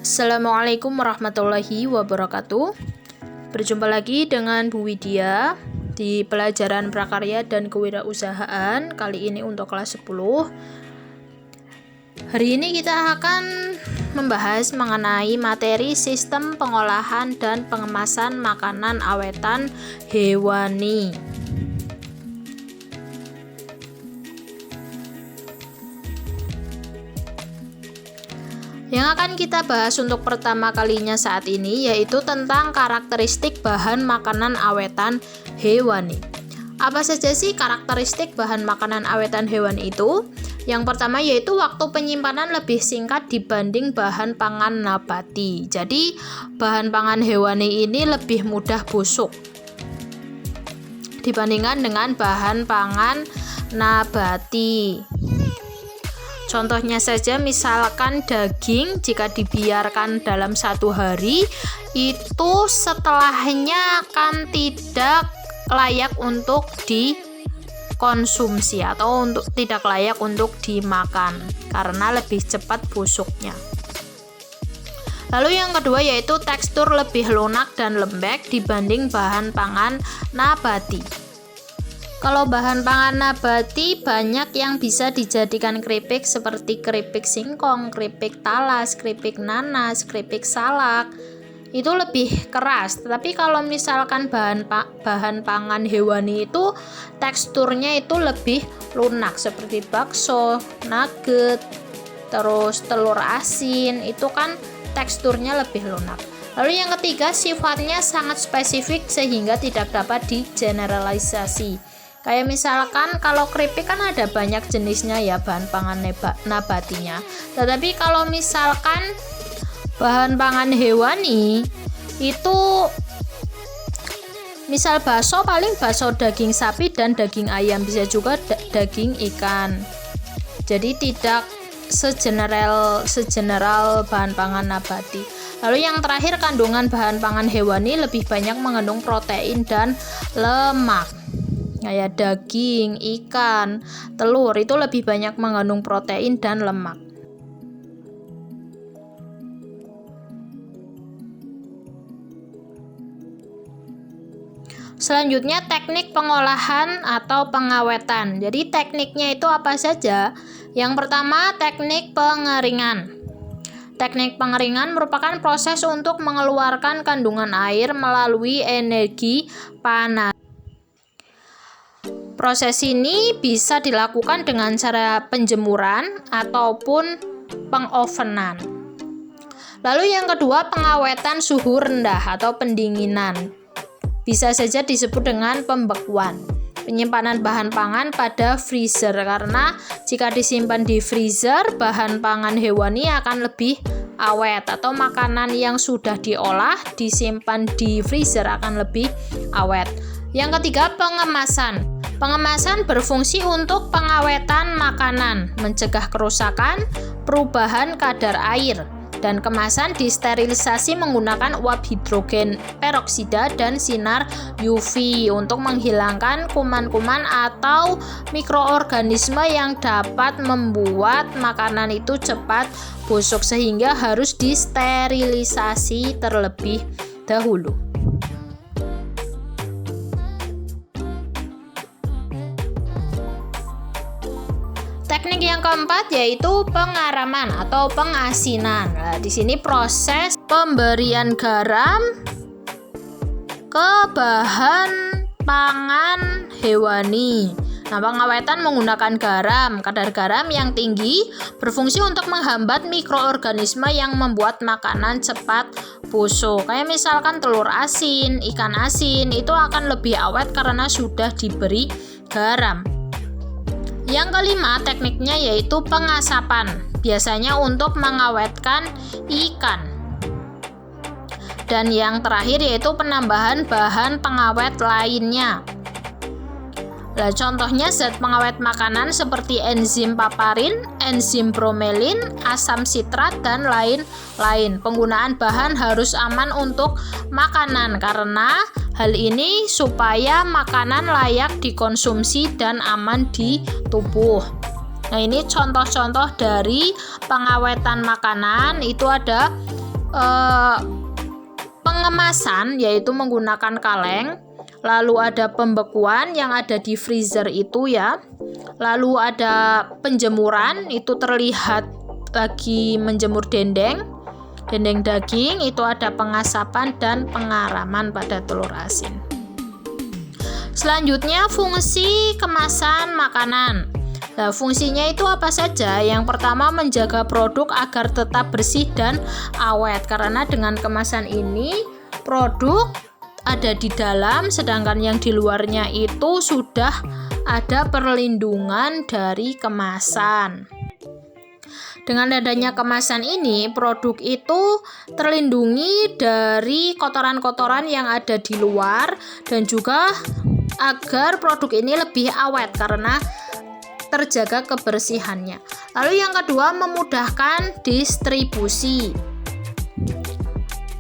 Assalamualaikum warahmatullahi wabarakatuh. Berjumpa lagi dengan Bu Widya di pelajaran prakarya dan kewirausahaan. Kali ini untuk kelas 10. Hari ini kita akan membahas mengenai materi sistem pengolahan dan pengemasan makanan awetan hewani. Yang akan kita bahas untuk pertama kalinya saat ini yaitu tentang karakteristik bahan makanan awetan hewani. Apa saja sih karakteristik bahan makanan awetan hewani itu? Yang pertama yaitu waktu penyimpanan lebih singkat dibanding bahan pangan nabati. Jadi bahan pangan hewani ini lebih mudah busuk dibandingkan dengan bahan pangan nabati. Contohnya saja misalkan daging, jika dibiarkan dalam 1 hari itu setelahnya akan tidak layak untuk dikonsumsi atau tidak layak untuk dimakan karena lebih cepat busuknya. Lalu yang kedua yaitu tekstur lebih lunak dan lembek dibanding bahan pangan nabati. Kalau bahan pangan nabati banyak yang bisa dijadikan keripik seperti keripik singkong, keripik talas, keripik nanas, keripik salak. Itu lebih keras. Tapi kalau misalkan bahan pangan hewani itu teksturnya itu lebih lunak seperti bakso, nugget, terus telur asin, itu kan teksturnya lebih lunak. Lalu yang ketiga sifatnya sangat spesifik sehingga tidak dapat digeneralisasi. Kayak misalkan kalau keripik kan ada banyak jenisnya ya bahan pangan nabatinya. Tetapi kalau misalkan bahan pangan hewani itu misal bakso paling bakso daging sapi dan daging ayam, bisa juga daging ikan. Jadi tidak segeneral bahan pangan nabati. Lalu yang terakhir kandungan bahan pangan hewani lebih banyak mengandung protein dan lemak. Kayak daging, ikan, telur itu lebih banyak mengandung protein dan lemak. Selanjutnya teknik pengolahan atau pengawetan. Jadi tekniknya itu apa saja? Yang pertama teknik pengeringan. Teknik pengeringan merupakan proses untuk mengeluarkan kandungan air melalui energi panas. Proses ini bisa dilakukan dengan cara penjemuran ataupun pengovenan. Lalu yang kedua, pengawetan suhu rendah atau pendinginan. Bisa saja disebut dengan pembekuan. Penyimpanan bahan pangan pada freezer, karena jika disimpan di freezer, bahan pangan hewani akan lebih awet, atau makanan yang sudah diolah disimpan di freezer akan lebih awet. Yang ketiga, pengemasan. Pengemasan berfungsi untuk pengawetan makanan, mencegah kerusakan, perubahan kadar air, dan kemasan disterilisasi menggunakan uap hidrogen peroksida dan sinar UV untuk menghilangkan kuman-kuman atau mikroorganisme yang dapat membuat makanan itu cepat busuk, sehingga harus disterilisasi terlebih dahulu. Teknik yang keempat yaitu pengaraman atau pengasinan. Nah, di sini proses pemberian garam ke bahan pangan hewani. Nah, pengawetan menggunakan garam. Kadar garam yang tinggi berfungsi untuk menghambat mikroorganisme yang membuat makanan cepat busuk. Kayak misalkan telur asin, ikan asin itu akan lebih awet karena sudah diberi garam. Yang kelima tekniknya yaitu pengasapan, biasanya untuk mengawetkan ikan. Dan yang terakhir yaitu penambahan bahan pengawet lainnya. Nah, contohnya zat pengawet makanan seperti enzim paparin, enzim bromelin, asam sitrat, dan lain-lain. Penggunaan bahan harus aman untuk makanan karena hal ini supaya makanan layak dikonsumsi dan aman di tubuh. Nah, ini contoh-contoh dari pengawetan makanan itu ada pengemasan yaitu menggunakan kaleng, lalu ada pembekuan yang ada di freezer itu ya, lalu ada penjemuran, itu terlihat lagi menjemur dendeng daging, itu ada pengasapan dan pengaraman pada telur asin. Selanjutnya fungsi kemasan makanan. Nah, fungsinya itu apa saja? Yang pertama, menjaga produk agar tetap bersih dan awet, karena dengan kemasan ini produk ada di dalam, sedangkan yang di luarnya itu sudah ada perlindungan dari kemasan. Dengan adanya kemasan ini, produk itu terlindungi dari kotoran-kotoran yang ada di luar, dan juga agar produk ini lebih awet karena terjaga kebersihannya. Lalu yang kedua, memudahkan distribusi,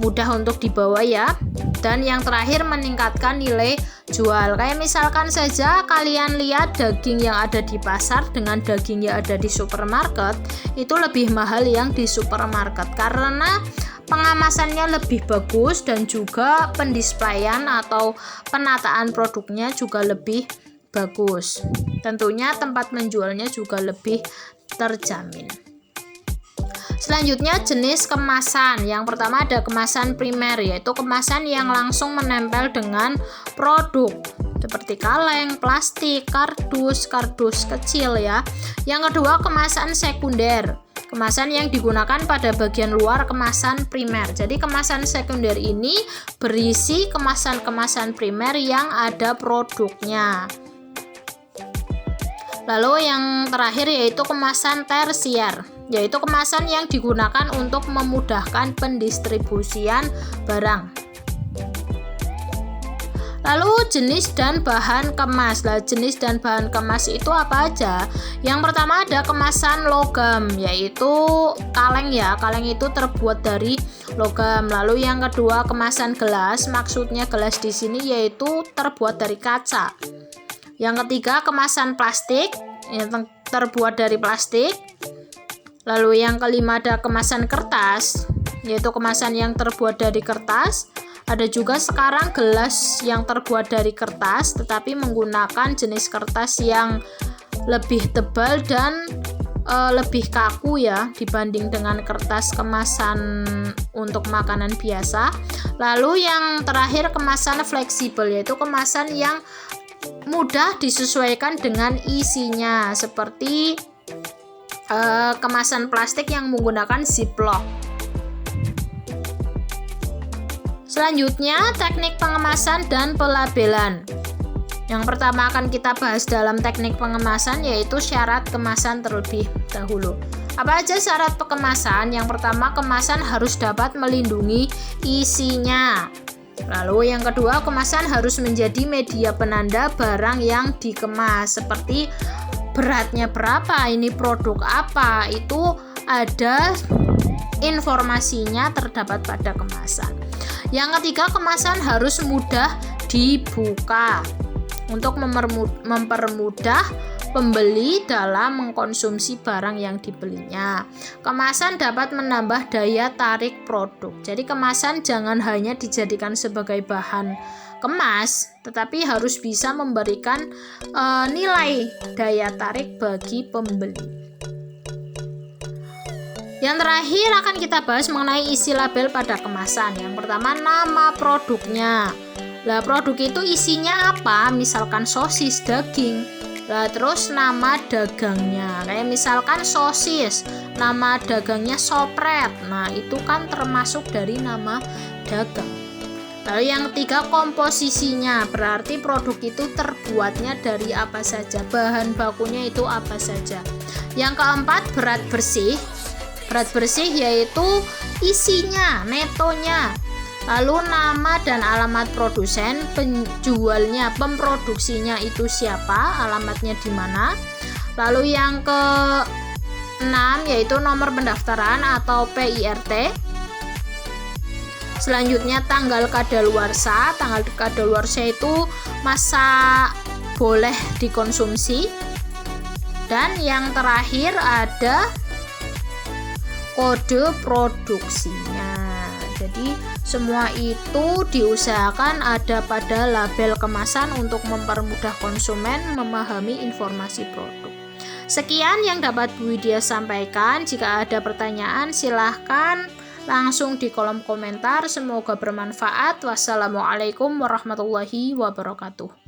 mudah untuk dibawa ya. Dan yang terakhir, meningkatkan nilai jual. Kayak misalkan saja kalian lihat daging yang ada di pasar dengan daging yang ada di supermarket, itu lebih mahal yang di supermarket karena pengemasannya lebih bagus dan juga pendisplayan atau penataan produknya juga lebih bagus. Tentunya tempat menjualnya juga lebih terjamin. Selanjutnya jenis kemasan. Yang pertama ada kemasan primer, yaitu kemasan yang langsung menempel dengan produk seperti kaleng, plastik, kardus kecil ya. Yang kedua kemasan sekunder, kemasan yang digunakan pada bagian luar kemasan primer. Jadi kemasan sekunder ini berisi kemasan-kemasan primer yang ada produknya. Lalu yang terakhir yaitu kemasan tersier, yaitu kemasan yang digunakan untuk memudahkan pendistribusian barang. Lalu jenis dan bahan kemas. Jenis dan bahan kemas itu apa aja? Yang pertama ada kemasan logam, yaitu kaleng ya. Kaleng itu terbuat dari logam. Lalu yang kedua kemasan gelas, maksudnya gelas di sini yaitu terbuat dari kaca. Yang ketiga kemasan plastik yang terbuat dari plastik. Lalu yang kelima ada kemasan kertas, yaitu kemasan yang terbuat dari kertas. Ada juga sekarang gelas yang terbuat dari kertas tetapi menggunakan jenis kertas yang lebih tebal dan lebih kaku ya dibanding dengan kertas kemasan untuk makanan biasa. Lalu yang terakhir kemasan fleksibel, yaitu kemasan yang mudah disesuaikan dengan isinya, seperti kemasan plastik yang menggunakan ziplock. Selanjutnya teknik pengemasan dan pelabelan. Yang pertama akan kita bahas dalam teknik pengemasan yaitu syarat kemasan terlebih dahulu. Apa aja syarat pengemasan? Yang pertama, kemasan harus dapat melindungi isinya. Lalu yang kedua, kemasan harus menjadi media penanda barang yang dikemas, seperti beratnya berapa, ini produk apa, itu ada informasinya terdapat pada kemasan. Yang ketiga, kemasan harus mudah dibuka untuk mempermudah pembeli dalam mengkonsumsi barang yang dibelinya. Kemasan dapat menambah daya tarik produk. Jadi kemasan jangan hanya dijadikan sebagai bahan kemas, tetapi harus bisa memberikan nilai daya tarik bagi pembeli. Yang terakhir akan kita bahas mengenai isi label pada kemasan. Yang pertama, nama produknya. Lah, produk itu isinya apa? Misalkan sosis, daging. Lah, terus nama dagangnya. Kayak misalkan sosis, nama dagangnya sopret. Nah, itu kan termasuk dari nama dagang. Lalu yang ketiga, komposisinya. Berarti produk itu terbuatnya dari apa saja, bahan bakunya itu apa saja. Yang keempat, berat bersih. Berat bersih yaitu isinya, netonya. Lalu nama dan alamat produsen, penjualnya, pemproduksinya itu siapa, alamatnya di mana. Lalu yang ke-6 yaitu nomor pendaftaran atau PIRT. Selanjutnya tanggal kadaluarsa. Tanggal kadaluarsa itu masa boleh dikonsumsi. Dan yang terakhir ada kode produksinya. Jadi semua itu diusahakan ada pada label kemasan untuk mempermudah konsumen memahami informasi produk. Sekian yang dapat Bu Widya sampaikan. Jika ada pertanyaan silahkan langsung di kolom komentar. Semoga bermanfaat. Wassalamualaikum warahmatullahi wabarakatuh.